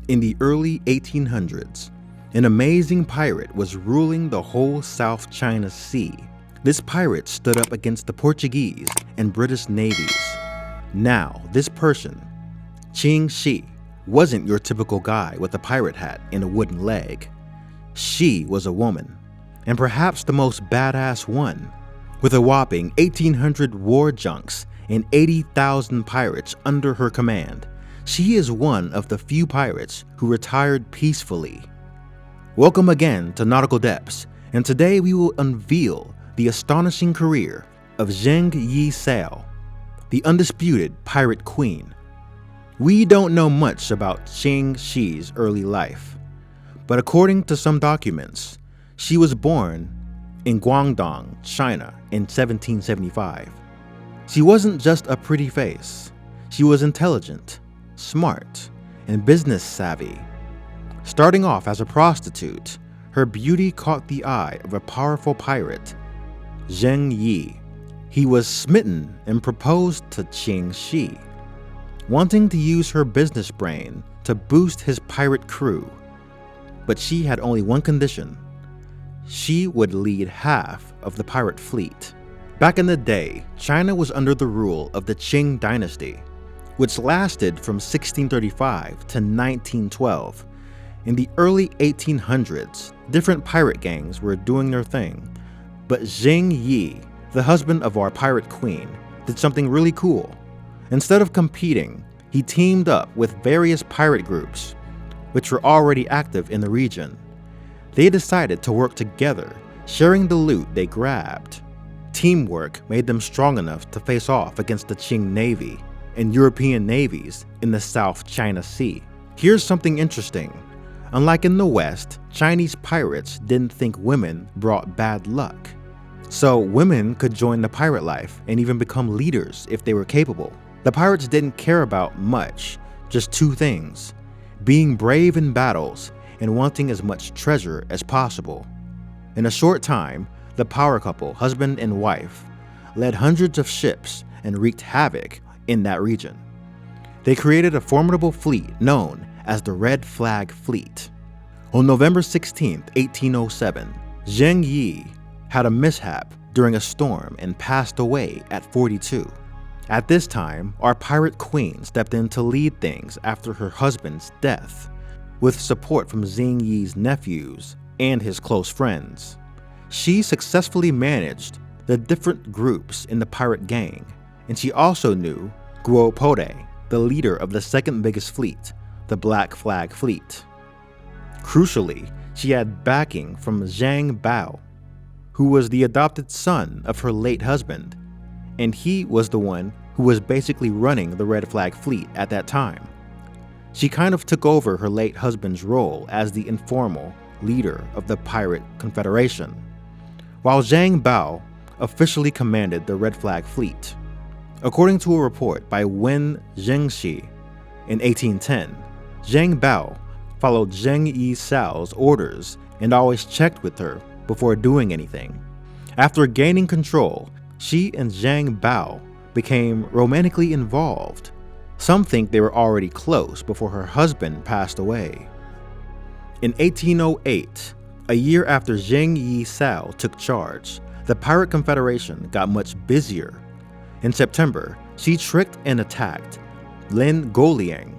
In the early 1800s, an amazing pirate was ruling the whole South China Sea. This pirate stood up against the Portuguese and British navies. Now, this person, Ching Shih, wasn't your typical guy with a pirate hat and a wooden leg. She was a woman, and perhaps the most badass one, with a whopping 1,800 war junks and 80,000 pirates under her command. She is one of the few pirates who retired peacefully. Welcome again to Nautical Depths, and today we will unveil the astonishing career of Zheng Yi Sao, the undisputed pirate queen. We don't know much about Ching Shih's early life, but according to some documents, she was born in Guangdong, China in 1775. She wasn't just a pretty face. She was intelligent, smart, and business savvy. Starting off as a prostitute, her beauty caught the eye of a powerful pirate, Zheng Yi. He was smitten and proposed to Ching Shih, wanting to use her business brain to boost his pirate crew. But she had only one condition: she would lead half of the pirate fleet. Back in the day, China was under the rule of the Qing dynasty, which lasted from 1635 to 1912. In the early 1800s, different pirate gangs were doing their thing, but Zheng Yi, the husband of our pirate queen, did something really cool. Instead of competing, he teamed up with various pirate groups, which were already active in the region. They decided to work together, sharing the loot they grabbed. Teamwork made them strong enough to face off against the Qing Navy and European navies in the South China Sea. Here's something interesting. Unlike in the West, Chinese pirates didn't think women brought bad luck. So women could join the pirate life and even become leaders if they were capable. The pirates didn't care about much, just two things: being brave in battles and wanting as much treasure as possible. In a short time, the power couple, husband and wife, led hundreds of ships and wreaked havoc in that region. They created a formidable fleet known as the Red Flag Fleet. On November 16, 1807, Zheng Yi had a mishap during a storm and passed away at 42. At this time, our pirate queen stepped in to lead things after her husband's death, with support from Zheng Yi's nephews and his close friends. She successfully managed the different groups in the pirate gang, and she also knew Guo Pode, the leader of the second biggest fleet, the Black Flag Fleet. Crucially, she had backing from Zhang Bao, who was the adopted son of her late husband, and he was the one who was basically running the Red Flag Fleet at that time. She kind of took over her late husband's role as the informal leader of the pirate confederation, while Zhang Bao officially commanded the Red Flag Fleet. According to a report by Wen Zhengxi in 1810, Zhang Bao followed Zheng Yi Sao's orders and always checked with her before doing anything. After gaining control, she and Zhang Bao became romantically involved. Some think they were already close before her husband passed away. In 1808, a year after Zheng Yi Sao took charge, the Pirate Confederation got much busier. In September, she tricked and attacked Lin Goliang,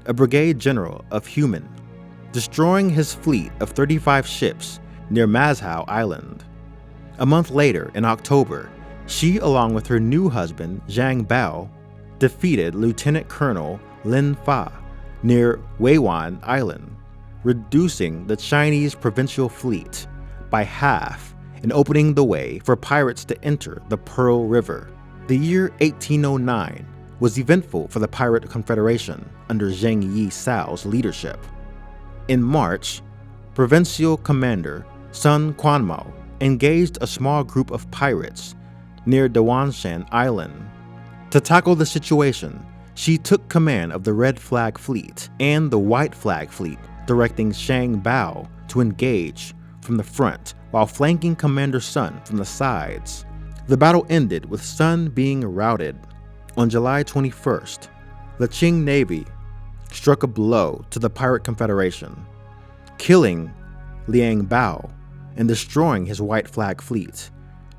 a brigade general of Human, destroying his fleet of 35 ships near Mazhao Island. A month later, in October, she, along with her new husband, Zhang Bao, defeated Lieutenant Colonel Lin Fa near Weiwan Island, reducing the Chinese provincial fleet by half and opening the way for pirates to enter the Pearl River. The year 1809 was eventful for the Pirate Confederation under Zheng Yi Sao's leadership. In March, Provincial Commander Sun Quanmao engaged a small group of pirates near Dawanshan Island. To tackle the situation, she took command of the Red Flag Fleet and the White Flag Fleet, directing Zhang Bao to engage from the front while flanking Commander Sun from the sides. The battle ended with Sun being routed. On July 21st, the Qing Navy struck a blow to the pirate confederation, killing Liang Bao and destroying his white flag fleet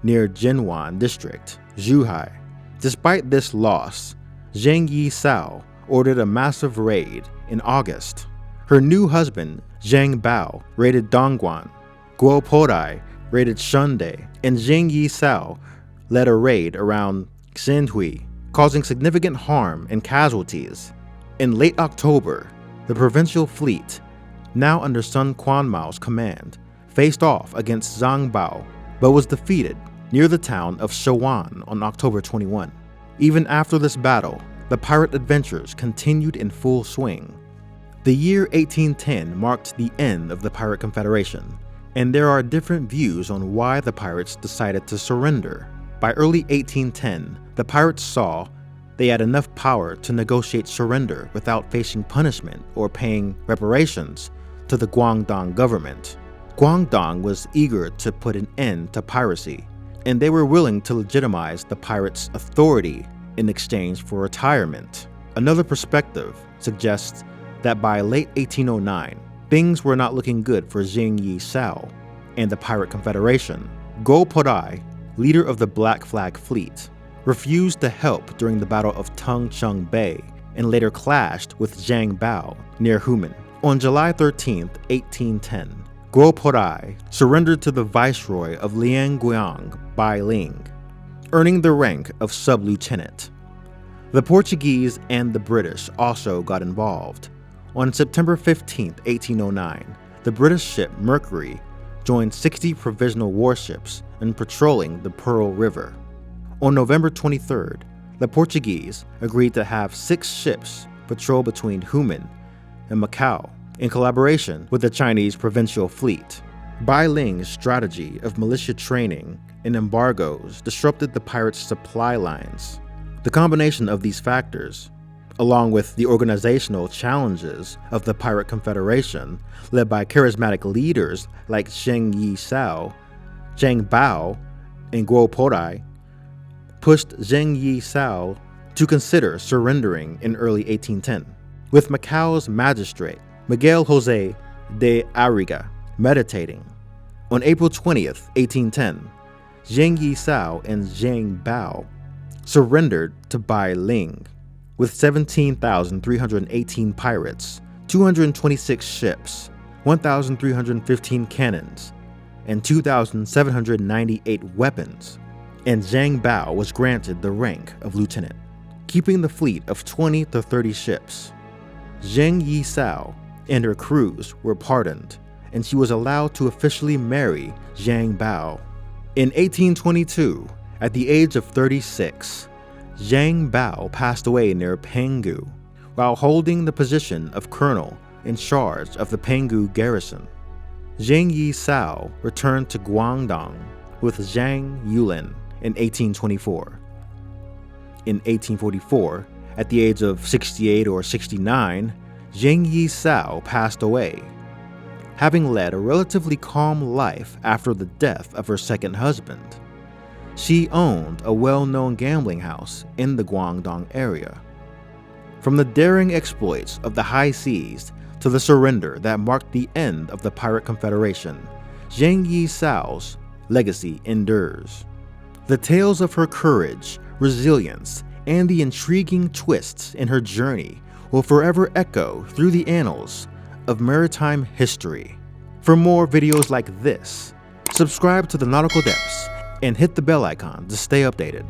near Jinwan district, Zhuhai. Despite this loss, Zheng Yi Sao ordered a massive raid in August. Her new husband, Zhang Bao, raided Dongguan, Guo Podai raided Shunde, and Zheng Yi Sao led a raid around Xinhui, causing significant harm and casualties. In late October, the provincial fleet, now under Sun Quanmao's command, faced off against Zhang Bao, but was defeated near the town of Shawan on October 21. Even after this battle, the pirate adventures continued in full swing. The year 1810 marked the end of the Pirate Confederation, and there are different views on why the pirates decided to surrender. By early 1810, the pirates saw they had enough power to negotiate surrender without facing punishment or paying reparations to the Guangdong government. Guangdong was eager to put an end to piracy, and they were willing to legitimize the pirates' authority in exchange for retirement. Another perspective suggests that by late 1809, things were not looking good for Zheng Yi Sao and the Pirate Confederation. Guo Podai, leader of the Black Flag Fleet, refused to help during the Battle of Tung Chung Bay and later clashed with Zhang Bao near Humen. On July 13, 1810, Guo Podai surrendered to the viceroy of Lianguang, Bai Ling, earning the rank of sub-lieutenant. The Portuguese and the British also got involved. On September 15, 1809, the British ship Mercury joined 60 provisional warships in patrolling the Pearl River. On November 23rd, the Portuguese agreed to have 6 ships patrol between Humen and Macau in collaboration with the Chinese provincial fleet. Bai Ling's strategy of militia training and embargoes disrupted the pirates' supply lines. The combination of these factors, along with the organizational challenges of the Pirate Confederation, led by charismatic leaders like Zheng Yi Sao, Zhang Bao, and Guo Podai, pushed Zheng Yi Sao to consider surrendering in early 1810. With Macau's magistrate, Miguel Jose de Arriga, meditating, on April 20th, 1810, Zheng Yi Sao and Zhang Bao surrendered to Bai Ling, with 17,318 pirates, 226 ships, 1,315 cannons, and 2,798 weapons, and Zhang Bao was granted the rank of lieutenant, keeping the fleet of 20 to 30 ships. Zheng Yi Sao and her crews were pardoned, and she was allowed to officially marry Zhang Bao. In 1822, at the age of 36, Zhang Bao passed away near Penghu while holding the position of colonel in charge of the Penghu garrison. Zheng Yi Sao returned to Guangdong with Zhang Yulin in 1824. In 1844, at the age of 68 or 69, Zheng Yi Sao passed away, having led a relatively calm life after the death of her second husband. She owned a well-known gambling house in the Guangdong area. From the daring exploits of the high seas to the surrender that marked the end of the Pirate Confederation, Zheng Yi Sao's legacy endures. The tales of her courage, resilience, and the intriguing twists in her journey will forever echo through the annals of maritime history. For more videos like this, subscribe to the Nautical Depths and hit the bell icon to stay updated.